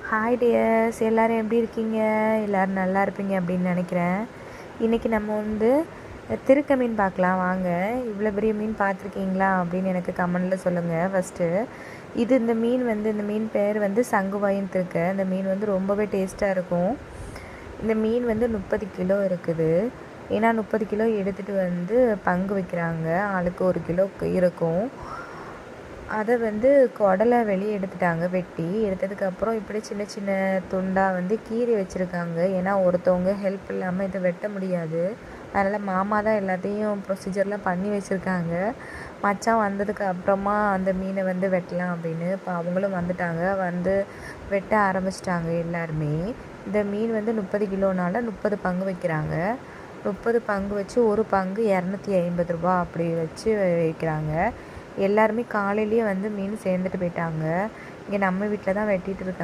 Hi tears, எல்லோரும் எப்படி இருக்கீங்க? எல்லோரும் நல்லா இருப்பீங்க அப்படின்னு நினைக்கிறேன். இன்றைக்கி நம்ம வந்து திருக்க மீன் பார்க்கலாம் வாங்க. இவ்வளோ பெரிய மீன் பார்த்துருக்கீங்களா அப்படின்னு எனக்கு கமெண்டில் சொல்லுங்கள். ஃபஸ்ட்டு இந்த மீன் பேர் வந்து சங்குவாயின் திருக்க. இந்த மீன் வந்து ரொம்பவே டேஸ்ட்டாக இருக்கும். இந்த மீன் வந்து 30 கிலோ இருக்குது. ஏன்னா 30 கிலோ எடுத்துகிட்டு வந்து பங்கு வைக்கிறாங்க. ஆளுக்கு 1 கிலோ இருக்கும். அதை வந்து குடலை வெளியே எடுத்துட்டாங்க. வெட்டி எடுத்ததுக்கப்புறம் இப்படி சின்ன சின்ன துண்டாக வந்து கீறி வச்சுருக்காங்க. ஏன்னா ஒருத்தவங்க ஹெல்ப் இல்லாமல் இதை வெட்ட முடியாது. அதனால் மாமா தான் எல்லாத்தையும் ப்ரொசீஜர்லாம் பண்ணி வச்சுருக்காங்க. மச்சான் வந்ததுக்கு அப்புறமா அந்த மீனை வந்து வெட்டலாம் அப்படின்னு. இப்போ அவங்களும் வந்துட்டாங்க. வந்து வெட்ட ஆரம்பிச்சிட்டாங்க எல்லாருமே. இந்த மீன் வந்து 30 கிலோனால 30 பங்கு வைக்கிறாங்க. 30 பங்கு வச்சு ஒரு பங்கு 250 ரூபா அப்படி வச்சு வைக்கிறாங்க. எல்லாருமே காலையிலேயே வந்து மீன் சேர்ந்துட்டு போயிட்டாங்க. இங்கே நம்ம வீட்டில் தான் வெட்டிகிட்டு இருக்காங்க.